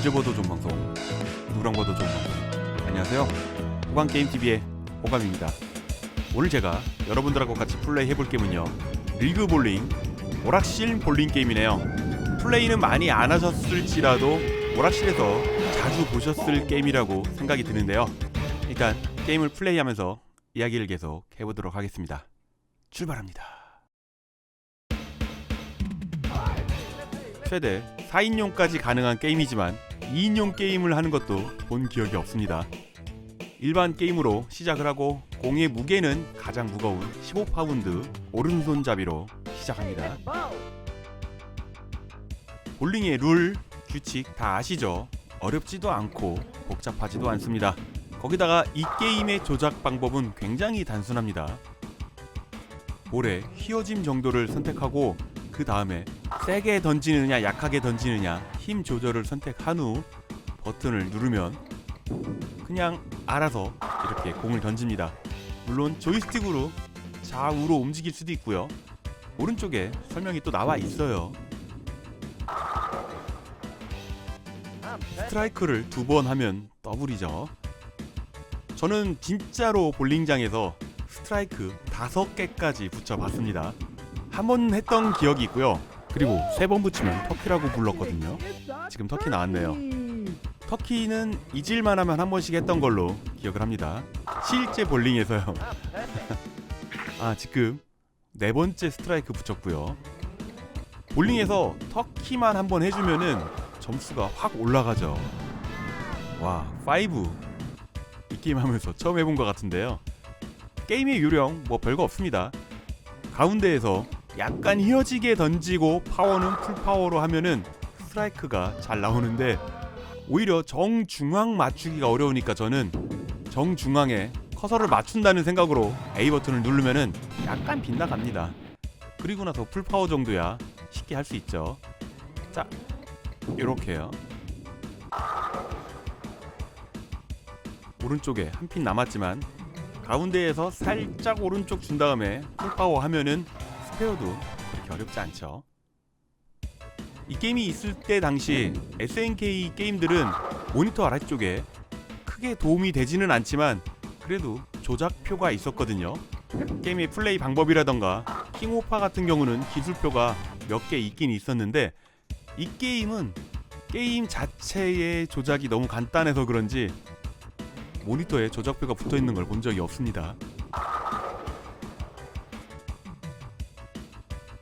언제 봐도 좋은 방송, 누구랑 봐도 좋은 방송. 안녕하세요, 호감게임TV의 호감입니다. 오늘 제가 여러분들하고 같이 플레이 해볼 게임은요, 리그 볼링 오락실 볼링 게임이네요. 플레이는 많이 안 하셨을지라도 오락실에서 자주 보셨을 게임이라고 생각이 드는데요. 일단 게임을 플레이하면서 이야기를 계속 해보도록 하겠습니다. 출발합니다. 최대 4인용까지 가능한 게임이지만 2인용 게임을 하는 것도 본 기억이 없습니다. 일반 게임으로 시작을 하고 공의 무게는 가장 무거운 15파운드 오른손잡이로 시작합니다. 볼링의 룰, 규칙 다 아시죠? 어렵지도 않고 복잡하지도 않습니다. 거기다가 이 게임의 조작 방법은 굉장히 단순합니다. 볼의 휘어짐 정도를 선택하고 그 다음에 세게 던지느냐 약하게 던지느냐 힘 조절을 선택한 후 버튼을 누르면 그냥 알아서 이렇게 공을 던집니다. 물론 조이스틱으로 좌우로 움직일 수도 있고요. 오른쪽에 설명이 또 나와 있어요. 스트라이크를 2번 하면 더블이죠. 저는 진짜로 볼링장에서 스트라이크 5개까지 붙여봤습니다. 한 번 했던 기억이 있고요. 그리고 3번 붙이면 터키라고 불렀거든요. 지금 터키 나왔네요. 터키는 잊을만 하면 한 번씩 했던 걸로 기억을 합니다. 실제 볼링에서요. 지금 4번째 스트라이크 붙였고요. 볼링에서 터키만 한 번 해주면은 점수가 확 올라가죠. 와, 5. 이 게임 하면서 처음 해본 것 같은데요. 게임의 요령 뭐 별거 없습니다. 가운데에서 약간 휘어지게 던지고 파워는 풀파워로 하면은 스트라이크가 잘 나오는데, 오히려 정중앙 맞추기가 어려우니까 저는 정중앙에 커서를 맞춘다는 생각으로 A 버튼을 누르면은 약간 빗나갑니다. 그리고 나서 풀파워 정도야 쉽게 할 수 있죠. 자, 요렇게요. 오른쪽에 한 핀 남았지만 가운데에서 살짝 오른쪽 준 다음에 풀파워 하면은 스페어도 그렇게 어렵지 않죠. 이 게임이 있을 때 당시 SNK 게임들은 모니터 아래쪽에 크게 도움이 되지는 않지만 그래도 조작표가 있었거든요. 게임의 플레이 방법이라던가 킹오파 같은 경우는 기술표가 몇 개 있긴 있었는데, 이 게임은 게임 자체의 조작이 너무 간단해서 그런지 모니터에 조작표가 붙어있는 걸 본 적이 없습니다.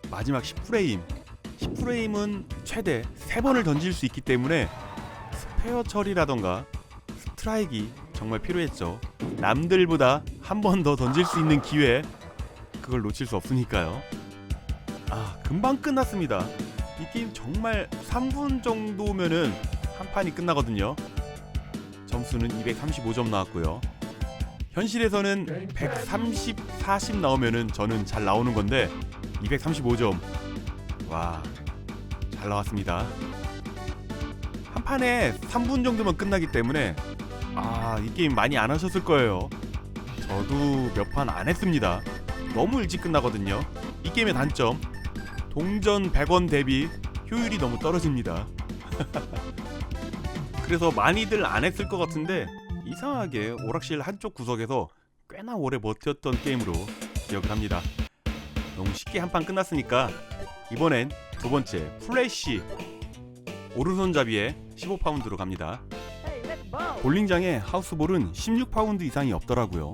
마지막 10프레임은 최대 3번을 던질 수 있기 때문에 스페어 처리라던가 스트라이크가 정말 필요했죠. 남들보다 한 번 더 던질 수 있는 기회, 그걸 놓칠 수 없으니까요. 금방 끝났습니다. 이 게임 정말 3분 정도면은 한 판이 끝나거든요. 점수는 235점 나왔고요. 현실에서는 130, 40 나오면은 저는 잘 나오는 건데 235점. 와, 잘 나왔습니다. 한 판에 3분 정도면 끝나기 때문에 이 게임 많이 안 하셨을 거예요. 저도 몇 판 안 했습니다. 너무 일찍 끝나거든요. 이 게임의 단점, 동전 100원 대비 효율이 너무 떨어집니다. 그래서 많이들 안 했을 것 같은데 이상하게 오락실 한쪽 구석에서 꽤나 오래 버텼던 게임으로 기억을 합니다. 너무 쉽게 한 판 끝났으니까 이번엔 2번째 플래시 오른손잡이에 15파운드로 갑니다. 볼링장에 하우스볼은 16파운드 이상이 없더라고요.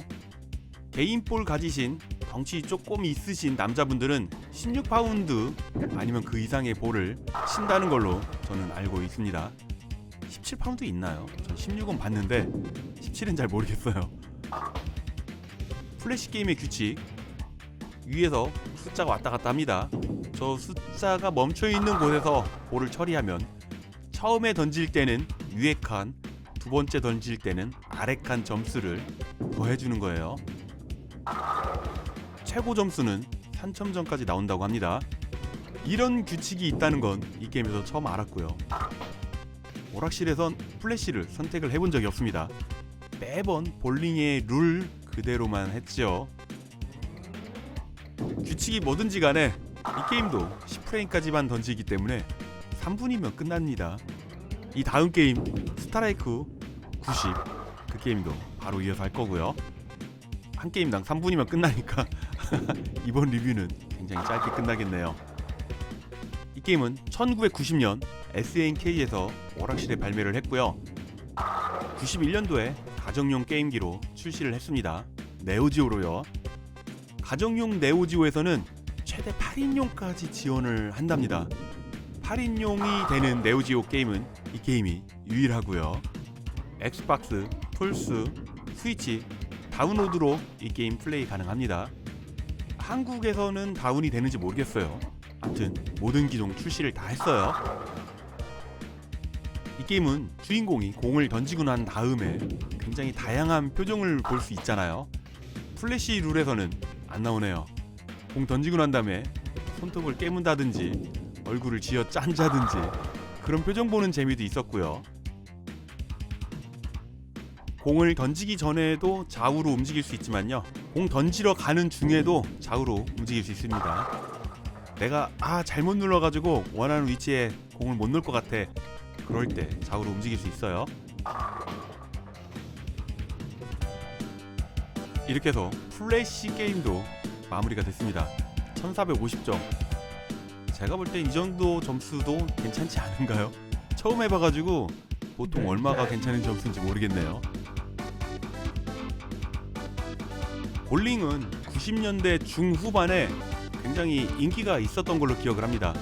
개인볼 가지신 덩치 조금 있으신 남자분들은 16파운드 아니면 그 이상의 볼을 친다는 걸로 저는 알고 있습니다. 17파운드 있나요? 전 16은 봤는데 17은 잘 모르겠어요. 플래시 게임의 규칙, 위에서 숫자가 왔다 갔다 합니다. 저 숫자가 멈춰있는 곳에서 볼을 처리하면 처음에 던질 때는 위에 칸, 2번째 던질 때는 아래 칸 점수를 더해주는 거예요. 최고 점수는 3000점까지 나온다고 합니다. 이런 규칙이 있다는 건 이 게임에서 처음 알았고요. 오락실에선 플래시를 선택을 해본 적이 없습니다. 매번 볼링의 룰 그대로만 했죠. 규칙이 뭐든지 간에 이 게임도 10프레임까지만 던지기 때문에 3분이면 끝납니다. 이 다음 게임 스트라이크 90 그 게임도 바로 이어서 할 거고요. 한 게임당 3분이면 끝나니까 이번 리뷰는 굉장히 짧게 끝나겠네요. 이 게임은 1990년 SNK에서 오락실에 발매를 했고요. 91년도에 가정용 게임기로 출시를 했습니다. 네오지오로요. 가정용 네오지오에서는 최대 8인용까지 지원을 한답니다. 8인용이 되는 네오지오 게임은 이 게임이 유일하고요. 엑스박스, 플스, 스위치 다운로드로 이 게임 플레이 가능합니다. 한국에서는 다운이 되는지 모르겠어요. 아무튼 모든 기종 출시를 다 했어요. 이 게임은 주인공이 공을 던지고 난 다음에 굉장히 다양한 표정을 볼 수 있잖아요. 플래시 룰에서는 안 나오네요. 공 던지고 난 다음에 손톱을 깨문다든지 얼굴을 쥐어 짠자든지 그런 표정 보는 재미도 있었고요. 공을 던지기 전에도 좌우로 움직일 수 있지만요, 공 던지러 가는 중에도 좌우로 움직일 수 있습니다. 내가 잘못 눌러가지고 원하는 위치에 공을 못 넣을 것 같아, 그럴 때 좌우로 움직일 수 있어요. 이렇게 해서 플래시 게임도 마무리가 됐습니다. 1450점. 제가 볼 때 이 정도 점수도 괜찮지 않은가요? 처음 해봐가지고 보통 얼마가 괜찮은 점수인지 모르겠네요. 볼링은 90년대 중후반에 굉장히 인기가 있었던 걸로 기억을 합니다.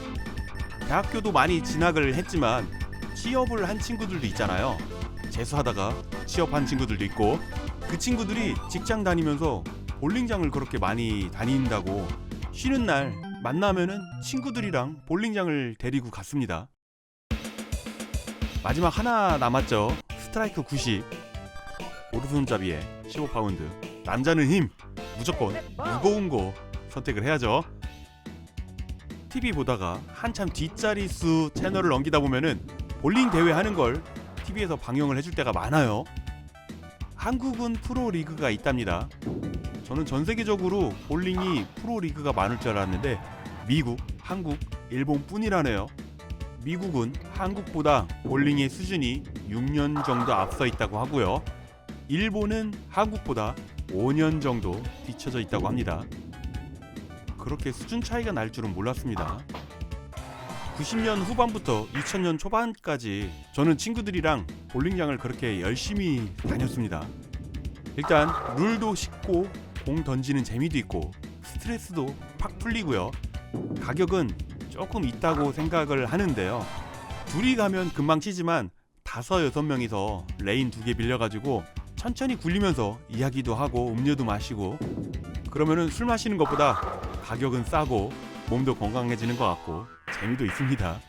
대학교도 많이 진학을 했지만 취업을 한 친구들도 있잖아요. 재수하다가 취업한 친구들도 있고, 그 친구들이 직장 다니면서 볼링장을 그렇게 많이 다닌다고 쉬는 날 만나면은 친구들이랑 볼링장을 데리고 갔습니다. 마지막 하나 남았죠. 스트라이크 90. 오른손잡이에 15파운드. 남자는 힘. 무조건 무거운 거 선택을 해야죠. TV 보다가 한참 뒷자릿수 채널을 넘기다 보면은 볼링 대회 하는 걸 TV에서 방영을 해줄 때가 많아요. 한국은 프로리그가 있답니다. 저는 전 세계적으로 볼링이 프로리그가 많을 줄 알았는데 미국, 한국, 일본뿐이라네요. 미국은 한국보다 볼링의 수준이 6년 정도 앞서 있다고 하고요. 일본은 한국보다 5년 정도 뒤처져 있다고 합니다. 그렇게 수준 차이가 날 줄은 몰랐습니다. 90년 후반부터 2000년 초반까지 저는 친구들이랑 볼링장을 그렇게 열심히 다녔습니다. 일단 룰도 쉽고 공 던지는 재미도 있고 스트레스도 팍 풀리고요. 가격은 조금 있다고 생각을 하는데요. 둘이 가면 금방 치지만 5-6명이서 레인 2개 빌려가지고 천천히 굴리면서 이야기도 하고 음료도 마시고 그러면은 술 마시는 것보다 가격은 싸고 몸도 건강해지는 것 같고 재미도 있습니다.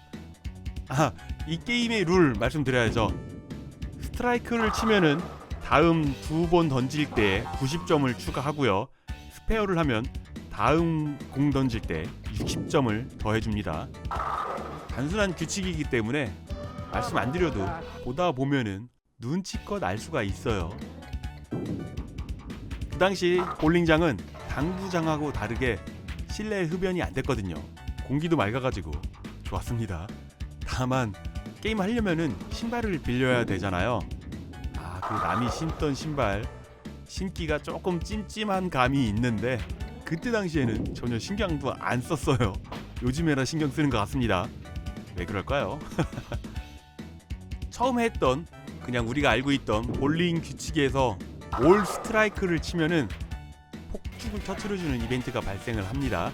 이 게임의 룰 말씀드려야죠. 스트라이크를 치면은 다음 2번 던질 때 90점을 추가하고요. 스페어를 하면 다음 공 던질 때 60점을 더해줍니다. 단순한 규칙이기 때문에 말씀 안 드려도 보다 보면은 눈치껏 알 수가 있어요. 그 당시 볼링장은 당구장하고 다르게 실내 흡연이 안 됐거든요. 공기도 맑아가지고 좋았습니다. 다만 게임 하려면은 신발을 빌려야 되잖아요. 그 남이 신던 신발 신기가 조금 찜찜한 감이 있는데 그때 당시에는 전혀 신경도 안 썼어요. 요즘에나 신경 쓰는 것 같습니다. 왜 그럴까요? 처음 했던 그냥 우리가 알고 있던 볼링 규칙에서 올 스트라이크를 치면은 폭죽을 터뜨려주는 이벤트가 발생을 합니다.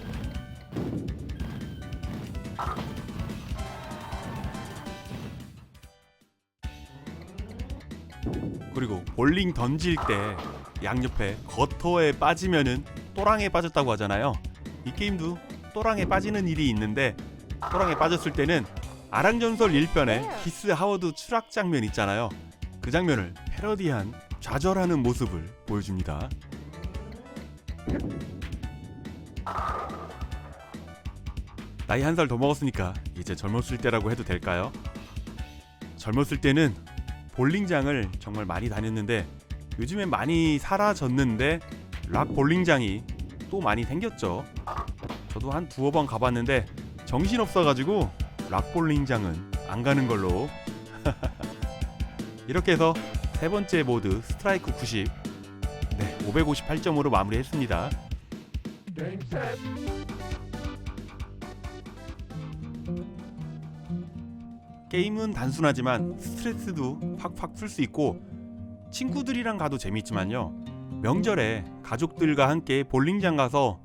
그리고 볼링 던질 때 양옆에 거터에 빠지면은 또랑에 빠졌다고 하잖아요. 이 게임도 또랑에 빠지는 일이 있는데 또랑에 빠졌을 때는 아랑전설 1편의 키스 하워드 추락 장면 있잖아요. 그 장면을 패러디한 좌절하는 모습을 보여줍니다. 나이 1살 더 먹었으니까 이제 젊었을 때라고 해도 될까요? 젊었을 때는 볼링장을 정말 많이 다녔는데 요즘엔 많이 사라졌는데 락 볼링장이 또 많이 생겼죠. 저도 한 2-3번 가봤는데 정신없어가지고 락 볼링장은 안 가는 걸로. 이렇게 해서 세 번째 모드 스트라이크 90, 558점으로 마무리했습니다. 게임은 단순하지만 스트레스도 확확 풀 수 있고 친구들이랑 가도 재밌지만요, 명절에 가족들과 함께 볼링장 가서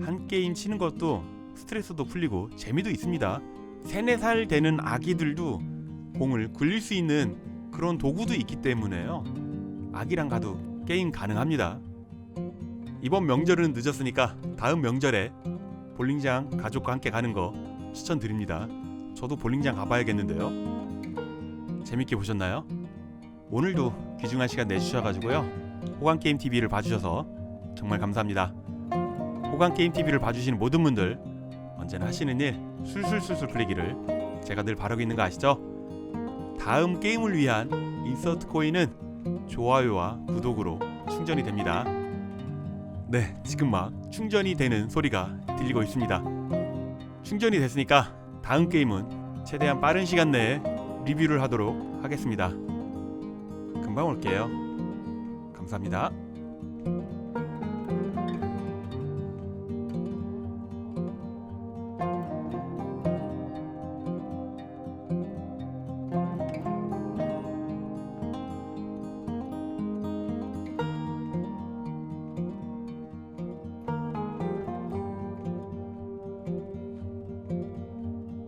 한 게임 치는 것도 스트레스도 풀리고 재미도 있습니다. 3, 4살 되는 아기들도 공을 굴릴 수 있는 그런 도구도 있기 때문에요, 아기랑 가도 게임 가능합니다. 이번 명절은 늦었으니까 다음 명절에 볼링장 가족과 함께 가는 거 추천드립니다. 저도 볼링장 가봐야겠는데요. 재밌게 보셨나요? 오늘도 귀중한 시간 내주셔가지고요, 호강게임TV를 봐주셔서 정말 감사합니다. 호강게임TV를 봐주시는 모든 분들 언제나 하시는 일 술술술술 풀리기를 제가 늘 바라고 있는 거 아시죠? 다음 게임을 위한 인서트 코인은 좋아요와 구독으로 충전이 됩니다. 네, 지금 막 충전이 되는 소리가 들리고 있습니다. 충전이 됐으니까 다음 게임은 최대한 빠른 시간 내에 리뷰를 하도록 하겠습니다. 금방 올게요. 감사합니다.